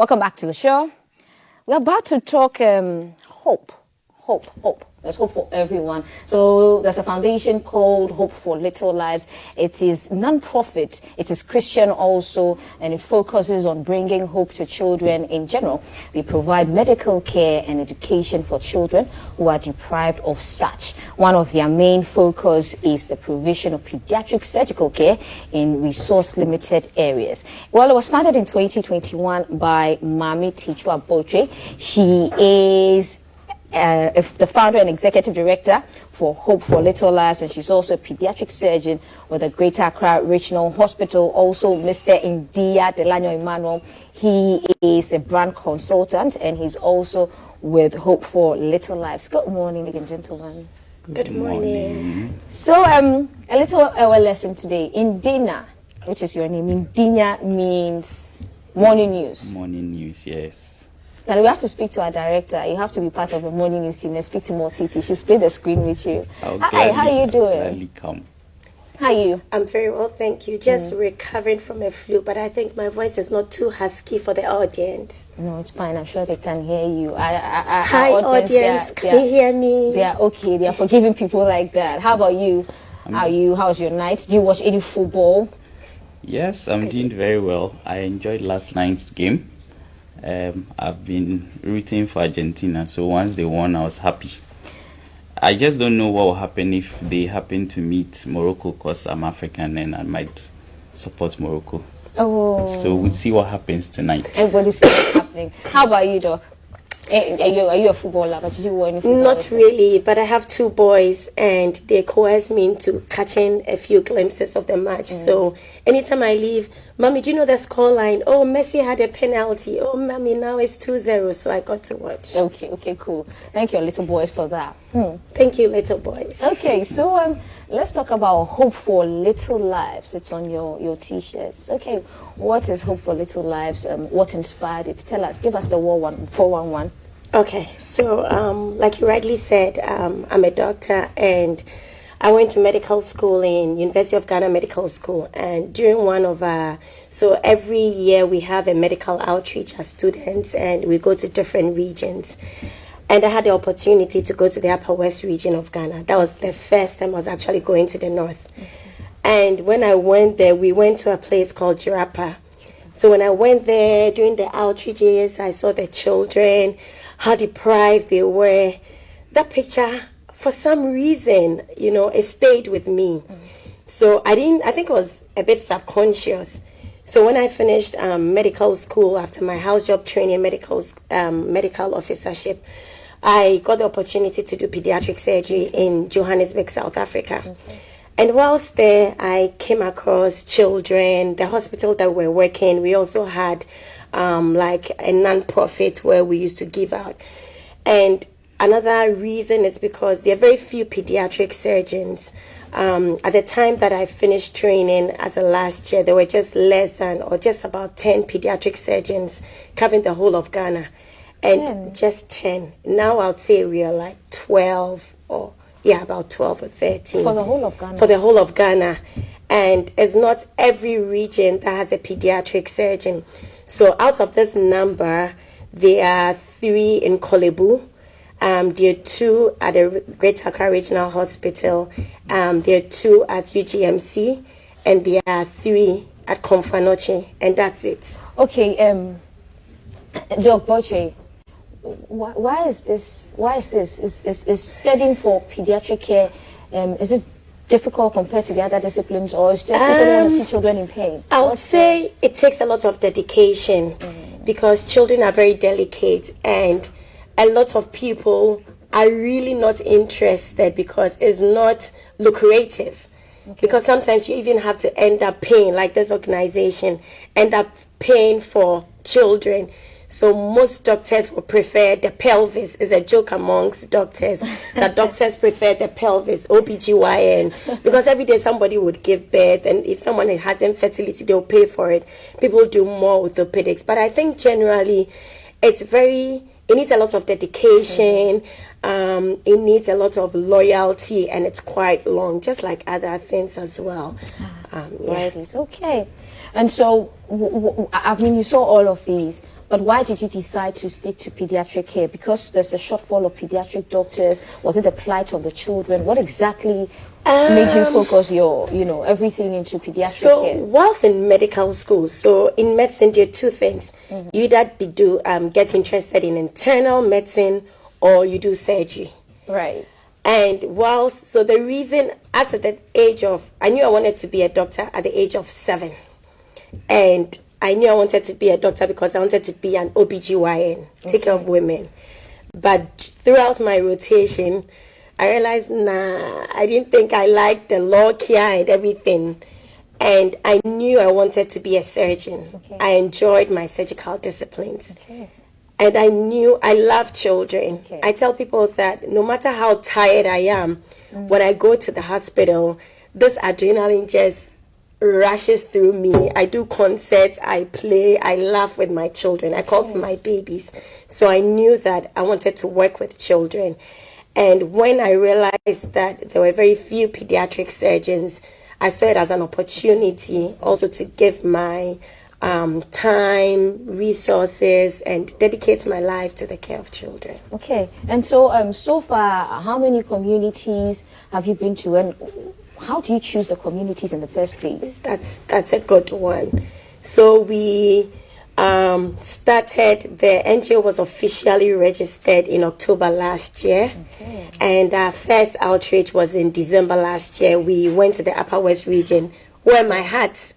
Welcome back to the show. We're about to talk hope. There's hope for everyone. So there's a foundation called Hope for Little Lives. It is non-profit. It is Christian also, and it focuses on bringing hope to children in general. They provide medical care and education for children who are deprived of such. One of their main focus is the provision of pediatric surgical care in resource-limited areas. Well, it was founded in 2021 by Maame Tekyiwa Botchway. She is the founder and executive director for Hope for Little Lives, and she's also a pediatric surgeon with the Greater Accra Regional Hospital. Also, Mr Ndinyah Delanyo Emmanuel, he is a brand consultant, and he's also with Hope for Little Lives. Good morning, ladies and gentlemen. Good morning. So, a little our lesson today. Ndinyah, which is your name. Ndinyah means morning news. Morning news, yes. Now we have to speak to our director. You have to be part of the morning news team and speak to Motiti. She's played the screen with you. Hi, how are you doing? Come. How are you? I'm very well, thank you. Just recovering from a flu, but I think my voice is not too husky for the audience. No, it's fine. I'm sure they can hear you. Hi, audience. Can you hear me? They are okay. They are forgiving people like that. How about you? How are you? How's your night? Do you watch any football? Yes, I'm doing very well. I enjoyed last night's game. I've been rooting for Argentina, so once they won, I was happy. I just don't know what will happen if they happen to meet Morocco, because I'm African and I might support Morocco. Oh. So we'll see what happens tonight. Everybody see what's happening. How about you, Doc? Are you a footballer? But did you want any football? Not really, but I have two boys and they coerce me into catching a few glimpses of the match. So anytime I leave, Mommy, do you know the scoreline? Oh, Messi had a penalty. Oh, Mommy, now it's 2-0, so I got to watch. Okay, cool. Thank you, little boys, for that. Thank you, little boys. Okay, so let's talk about Hope for Little Lives. It's on your T-shirts. Okay, what is Hope for Little Lives? What inspired it? Tell us. Give us the 411. Okay, so like you rightly said, I'm a doctor and I went to medical school in University of Ghana Medical School, and during one of so every year we have a medical outreach as students and we go to different regions. And I had the opportunity to go to the Upper West region of Ghana. That was the first time I was actually going to the north. And when I went there, we went to a place called Jirapa. So when I went there during the outreaches, I saw the children, how deprived they were. That picture, for some reason, it stayed with me. So I think it was a bit subconscious. So when I finished medical school after my house job training, medical officership, I got the opportunity to do pediatric surgery in Johannesburg, South Africa. And whilst there, I came across children. The hospital that we're working, we also had like a non-profit where we used to give out. And another reason is because there are very few pediatric surgeons. At the time that I finished training as a last year, there were just less than or just about 10 pediatric surgeons covering the whole of Ghana. And 10. Just 10. Now I'd say we are like 12 or about 12 or 13. For the whole of Ghana? For the whole of Ghana. And it's not every region that has a pediatric surgeon. So out of this number, there are 3 in Kolebu. There are 2 at the Greater Accra Regional Hospital. There are 2 at UGMC. And there are 3 at Komfanoche. And that's it. Okay, Dr. Botchway, why is this? Is studying for pediatric care, is it difficult compared to the other disciplines, or is just people don't want to see children in pain? I would say it takes a lot of dedication because children are very delicate and a lot of people are really not interested because it's not lucrative. Okay. Because sometimes you even have to end up paying, like this organization, end up paying for children. So most doctors will prefer the pelvis. It's a joke amongst doctors that doctors prefer the pelvis, OBGYN, because every day somebody would give birth, and if someone has infertility, they'll pay for it. People do more orthopedics. But I think generally it needs a lot of dedication, it needs a lot of loyalty, and it's quite long, just like other things as well. Right, it's okay. And so, I mean, you saw all of these. But why did you decide to stick to pediatric care? Because there's a shortfall of pediatric doctors. Was it the plight of the children? What exactly made you focus your, everything into pediatric care? So, whilst in medical school, so in medicine, there are two things. You either get interested in internal medicine or you do surgery. Right. And so the reason, as at the age of, I knew I wanted to be a doctor at the age of 7. And I knew I wanted to be a doctor because I wanted to be an OBGYN, take care of women. But throughout my rotation, I realized, I didn't think I liked the law care and everything. And I knew I wanted to be a surgeon. Okay. I enjoyed my surgical disciplines. Okay. And I knew I love children. Okay. I tell people that no matter how tired I am, when I go to the hospital, this adrenaline just rushes through me. I do concerts, I play, I laugh with my children. I call them my babies. So I knew that I wanted to work with children. And when I realized that there were very few pediatric surgeons, I saw it as an opportunity also to give my time, resources, and dedicate my life to the care of children. Okay. And so, so far, how many communities have you been to, and how do you choose the communities in the first place? That's a good one. So we started, the NGO was officially registered in October last year. Okay. And our first outreach was in December last year. We went to the Upper West region where my heart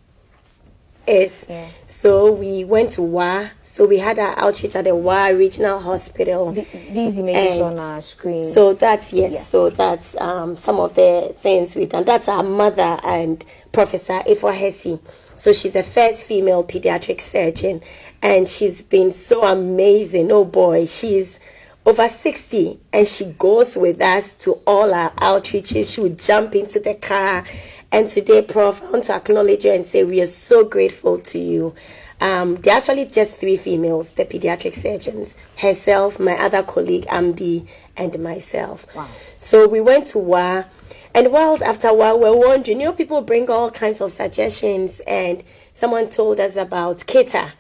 is. Yeah. So we went to WA. So we had our outreach at the WA Regional Hospital. These images on our screen. So that's, yes, Yeah. so that's some of the things we've done. That's our mother and Professor Ifwa Hesi. So she's the first female pediatric surgeon, and she's been so amazing. Oh boy, she's over 60, and she goes with us to all our outreaches. She would jump into the car. And today, Prof, I want to acknowledge you and say we are so grateful to you. There are actually just 3 females, the pediatric surgeons, herself, my other colleague, Ambi, and myself. Wow. So we went to WA, and whilst after WA, we're wondering, people bring all kinds of suggestions, and someone told us about Keta.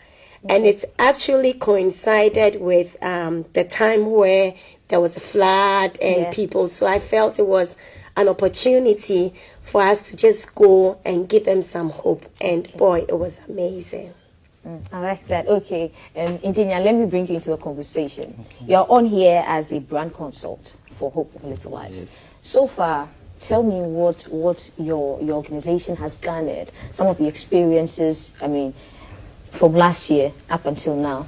And it's actually coincided with the time where there was a flood and people, so I felt it was an opportunity for us to just go and give them some hope. And boy, it was amazing. I like that. Okay. Ndinyah, let me bring you into the conversation. Okay. You're on here as a brand consult for Hope of Little Lives. Yes. So far, tell me what your organization has garnered, some of the experiences, from last year up until now.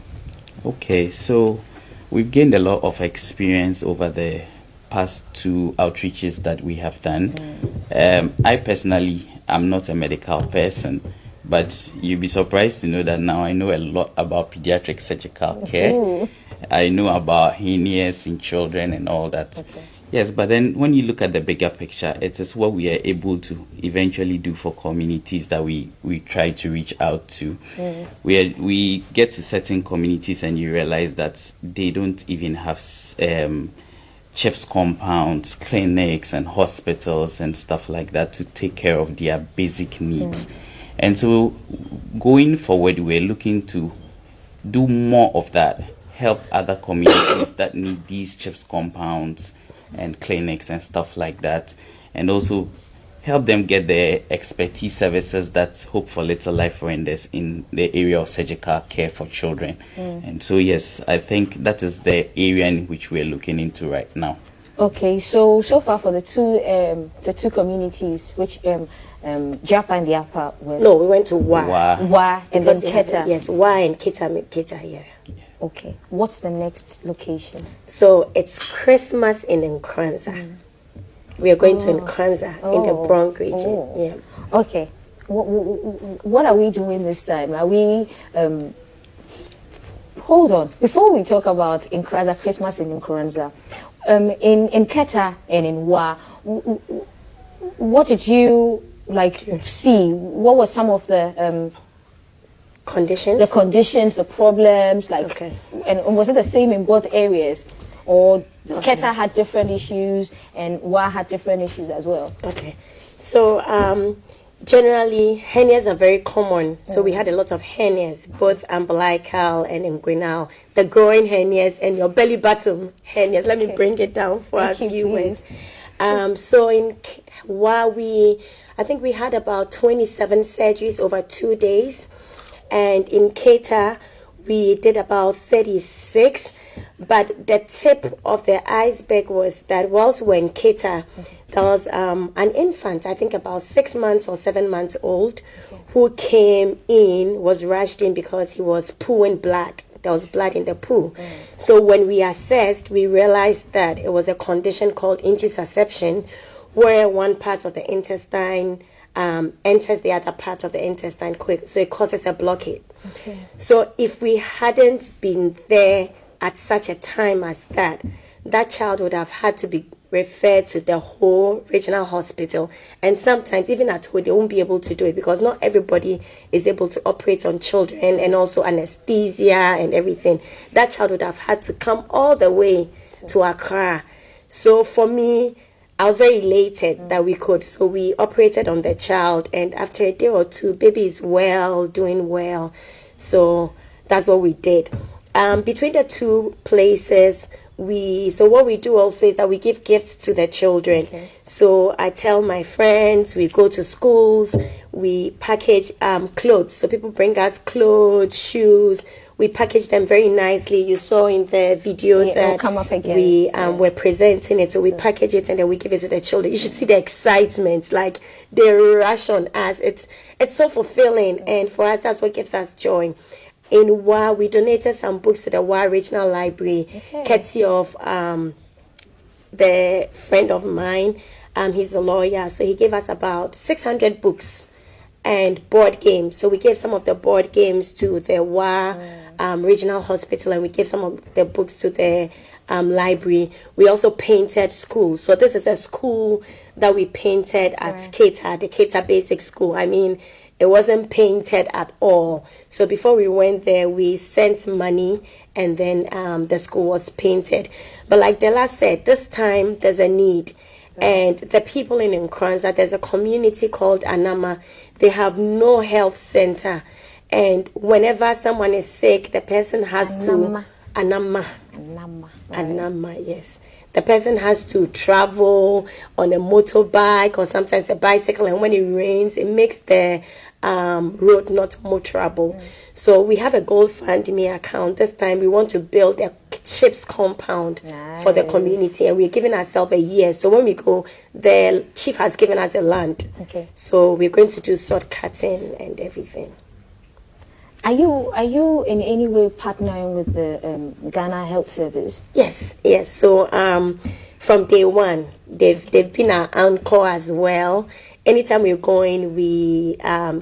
Okay, so we've gained a lot of experience over the past 2 outreaches that we have done. I personally am not a medical person, but you'll be surprised to know that now I know a lot about pediatric surgical care. I know about hernias in children and all that. Okay. Yes, but then when you look at the bigger picture, it is what we are able to eventually do for communities that we try to reach out to. We get to certain communities and you realize that they don't even have CHIPS compounds, clinics and hospitals and stuff like that to take care of their basic needs. And so going forward, we're looking to do more of that, help other communities that need these CHIPS compounds and clinics and stuff like that, and also help them get the expertise services that Hope for Little Life renders in the area of surgical care for children. And so yes, I think that is the area in which we're looking into right now. Okay, so far for the two communities, which Japa and the Upper West. No, we went to WA. WA and then Keta. Yes, WA and Keta here. Okay, what's the next location? So it's Christmas in Nkoranza. We are going to Nkoranza in the Bronx region. Yeah. Okay. What are we doing this time? Are we... hold on. Before we talk about Nkoranza, Christmas in Nkoranza, in Keta and in WA, what did you see? What were some of the... conditions? The conditions, the problems, and was it the same in both areas? Or Keta had different issues and WA had different issues as well? Okay. So generally, hernias are very common. So we had a lot of hernias, both umbilical and inguinal. The groin hernias and your belly button hernias. Let me bring it down for our viewers. So I think we had about 27 surgeries over 2 days. And in Keita, we did about 36. But the tip of the iceberg was that whilst we were in Keita, there was an infant, I think about 6 months or 7 months old, who came in, was rushed in because he was pooing blood. There was blood in the poo. So when we assessed, we realized that it was a condition called intussusception, where one part of the intestine enters the other part of the intestine quick. So it causes a blockade. So if we hadn't been there at such a time as that, that child would have had to be referred to the whole regional hospital. And sometimes even at home, they won't be able to do it because not everybody is able to operate on children, and also anesthesia and everything. That child would have had to come all the way to Accra. So for me, I was very elated that we could. So we operated on the child, and after a day or two, baby is well, doing well. So that's what we did. Between the two places, what we do also is that we give gifts to the children. So I tell my friends, we go to schools, we package clothes. So people bring us clothes, shoes. We package them very nicely. You saw in the video that we were presenting it. So we package it and then we give it to the children. You should see the excitement, like they rush on us. It's so fulfilling, and for us, that's what gives us joy. In WA, we donated some books to the WA Regional Library, courtesy of the friend of mine. He's a lawyer, so he gave us about 600 books and board games. So we gave some of the board games to the WA Regional Hospital, and we gave some of the books to the library. We also painted schools. So this is a school that we painted at Keita, the Keita Basic School. I mean, it wasn't painted at all. So before we went there, we sent money, and then the school was painted. But like Della said, this time there's a need. And the people in Nkoranza, there's a community called Anama. They have no health center. And whenever someone is sick, the person has to... Anama, yes. The person has to travel on a motorbike or sometimes a bicycle, and when it rains, it makes the road not motorable. So we have a GoFundMe account. This time we want to build a chips compound for the community, and we're giving ourselves a year. So when we go, the chief has given us a land. So we're going to do sword cutting and everything. Are you in any way partnering with the Ghana Health Service? Yes. So from day one, they've been our anchor as well. Anytime we're going, we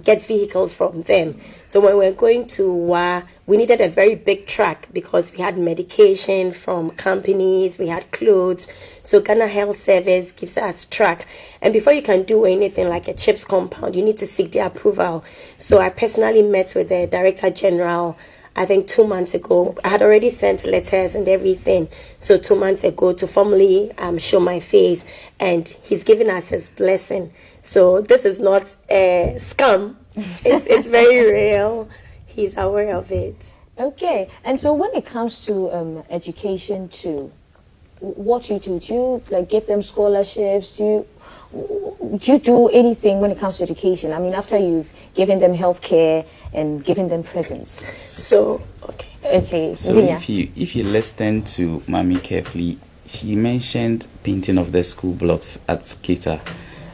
get vehicles from them. So when we're going to WA, we needed a very big truck because we had medication from companies, we had clothes. So Ghana Health Service gives us truck. And before you can do anything like a chips compound, you need to seek their approval. So I personally met with the Director General, I think 2 months ago. I had already sent letters and everything. So 2 months ago to formally show my face. And he's given us his blessing. So this is not a scam. It's very real. He's aware of it. Okay. And so when it comes to education too, what you do you like give them scholarships? Do you do anything when it comes to education? I mean, after you've given them healthcare and given them presents. So So if you listen to Mami carefully, she mentioned painting of the school blocks at Keita.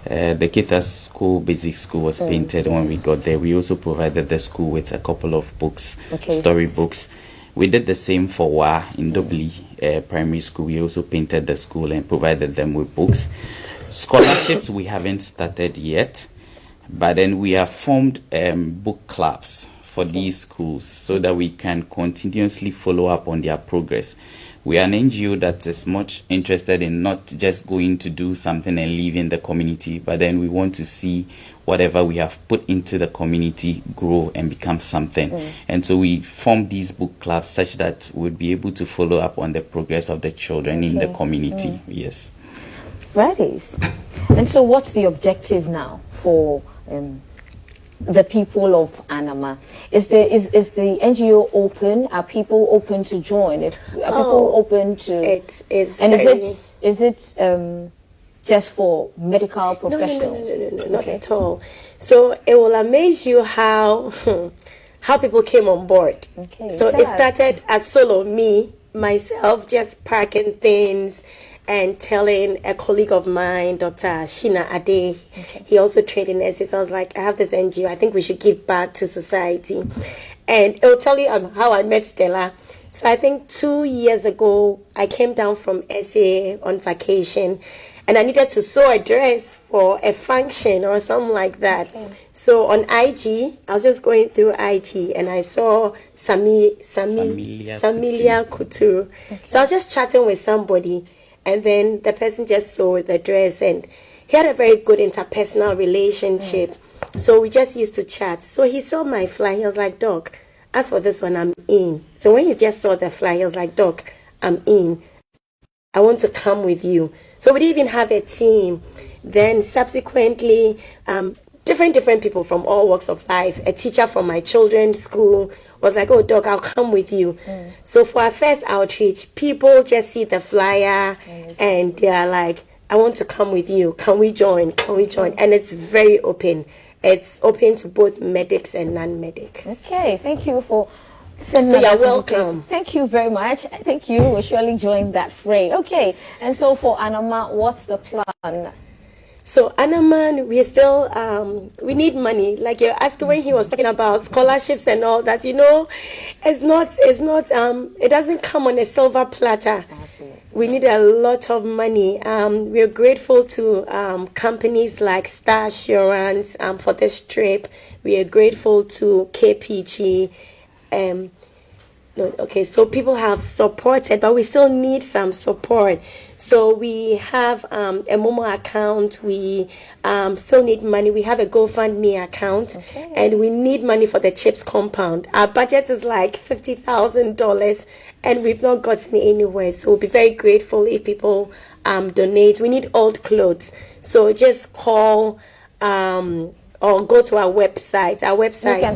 The Keita school, basic school, was painted when we got there. We also provided the school with a couple of books, story books. We did the same for WA in Dobli primary school. We also painted the school and provided them with books. Scholarships we haven't started yet, but then we have formed book clubs for these schools so that we can continuously follow up on their progress. We are an NGO that is much interested in not just going to do something and leaving the community, but then we want to see whatever we have put into the community grow and become something. And so we formed these book clubs such that we'll be able to follow up on the progress of the children in the community. Yes. Right. And so what's the objective now for the people of Anama. Is the NGO open? Are people open to join? Are people open to? Is it just for medical professionals? No, not at all. So it will amaze you how people came on board. Okay, so it started as solo myself, just packing things and telling a colleague of mine, Dr. Shina Ade. Okay. He also trained in nurses. So I was like, I have this NGO. I think we should give back to society. And it will tell you how I met Stella. So I think 2 years ago, I came down from SA on vacation, and I needed to sew a dress for a function or something like that. Okay. So on IG, I was just going through IG, and I saw Samilia Couture. Okay. So I was just chatting with somebody, and then the person just saw the dress, and he had a very good interpersonal relationship. So we just used to chat. So he saw my fly. He was like, Doc, as for this one, I'm in. So when he just saw the fly, he was like, Doc, I'm in. I want to come with you. So we didn't even have a team. Then subsequently, different people from all walks of life, a teacher from my children's school was like, oh, Doc, I'll come with you. So for our first outreach, people just see the flyer and they're like, I want to come with you. Can we join? Can we join? And it's very open. It's open to both medics and non-medics. Okay, thank you for sending So you're welcome. Thank you very much. I think you will surely join that fray. Okay, and so for Anama, what's the plan? So Anaman, we still we need money. Like you're asking when he was talking about scholarships and all that, it doesn't come on a silver platter. Absolutely. We need a lot of money. We're grateful to companies like Star Assurance for this trip. We are grateful to KPG. So people have supported, but we still need some support. So we have a Momo account. We still need money. We have a GoFundMe account, and we need money for the CHIPS compound. Our budget is like $50,000, and we've not gotten anywhere. So we'll be very grateful if people donate. We need old clothes. So just call or go to our website.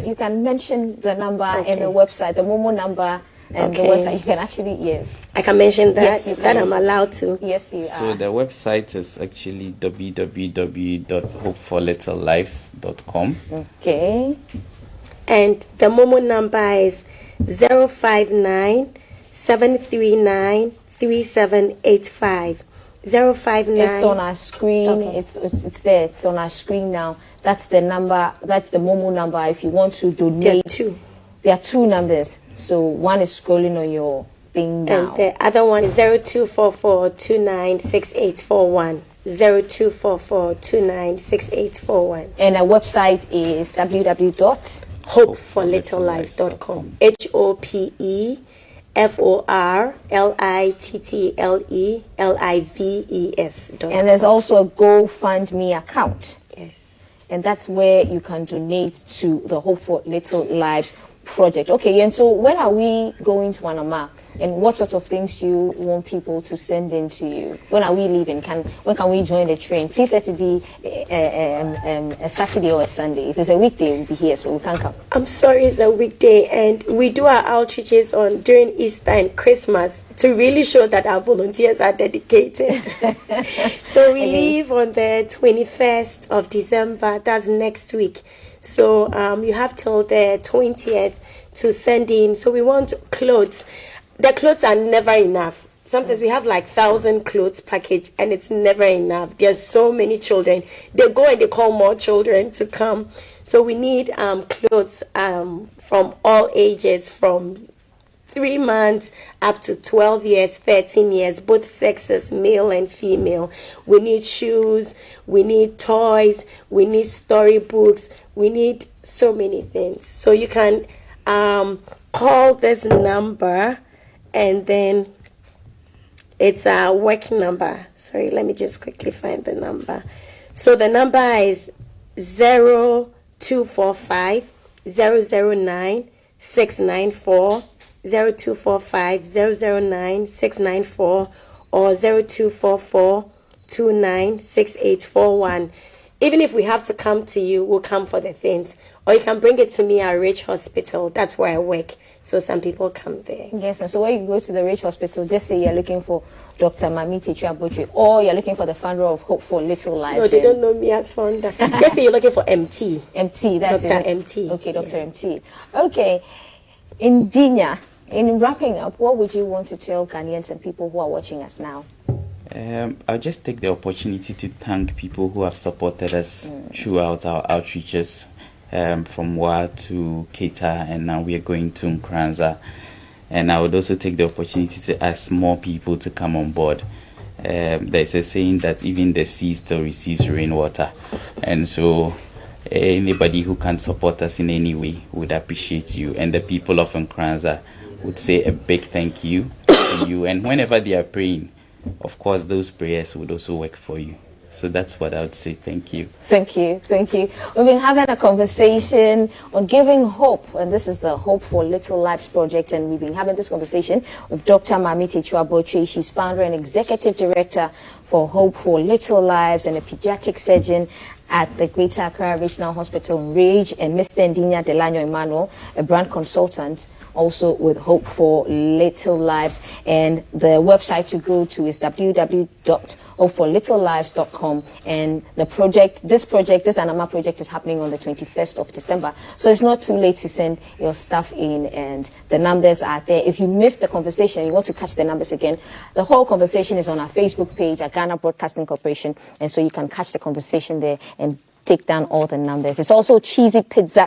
You can mention the number and the website, the Momo number and the website. You can actually, yes. I can mention that. Yes, that I'm allowed to. Yes, you are. So the website is actually www.hopeforlittlelives.com. Okay. And the Momo number is 059-739-3785. 059. It's on our screen. Okay. It's there. It's on our screen now. That's the number. That's the Momo number. If you want to donate, there are two numbers. So one is scrolling on your thing now. And the other one is 0244296841. 0244296841. And our website is www.hopeforlittlelives.com. HOPEFORLITTLELIVES. And there's also a GoFundMe account. Yes. And that's where you can donate to the Hope for Little Lives project. Okay, and so when are we going to Anama? And what sort of things do you want people to send in to you? When are we leaving? When can we join the train? Please let it be a Saturday or a Sunday. If it's a weekday, we'll be here, so we can't come. I'm sorry, it's a weekday, and we do our outreaches during Easter and Christmas to really show that our volunteers are dedicated. So we leave on the 21st of December. That's next week. So you have till the 20th to send in. So we want clothes. The clothes are never enough. Sometimes we have like 1,000 clothes package, and it's never enough. There's so many children. They go and they call more children to come. So we need clothes from all ages, from 3 months up to 12 years, 13 years, both sexes, male and female. We need shoes, we need toys, we need storybooks, we need so many things. So you can call this number, and then it's a work number. Sorry, let me just quickly find the number. So the number is 0245 009 694, 0245 009 694, or 0244 296841. even if we have to come to you, we'll come for the things. Or you can bring it to me at Rich Hospital. That's where I work. So some people come there. Yes, and so when you go to the Rich Hospital, just say you're looking for Dr. Maame Tekyiwa Botchway, or you're looking for the founder of Hope for Little Lives. No, they don't know me as founder. Just say you're looking for MT. MT, that's Dr. it. MT. Okay, Dr. MT. Okay, in Ndinyah, in wrapping up, what would you want to tell Ghanaians and people who are watching us now? I'll just take the opportunity to thank people who have supported us throughout our outreaches, from Wa to Keita, and now we are going to Nkoranza. And I would also take the opportunity to ask more people to come on board. There's a saying that even the sea still receives rainwater. And so anybody who can support us in any way would appreciate you. And the people of Nkoranza would say a big thank you to you. And whenever they are praying, of course, those prayers would also work for you. So that's what I would say. Thank you. Thank you. Thank you. We've been having a conversation on giving hope, and this is the Hope for Little Lives project, and we've been having this conversation with Dr. Maame Tekyiwa Botchway. She's founder and executive director for Hope for Little Lives and a pediatric surgeon at the Greater Accra Regional Hospital in Rage, and Mr. Ndinyah Delanyo Emmanuel, a brand consultant, also with Hope for Little Lives. And the website to go to is www.hopeforlittlelives.com. And this Anama project is happening on the 21st of December. So it's not too late to send your stuff in, and the numbers are there. If you missed the conversation, you want to catch the numbers again, the whole conversation is on our Facebook page at Ghana Broadcasting Corporation. And so you can catch the conversation there and take down all the numbers. It's also cheesy pizza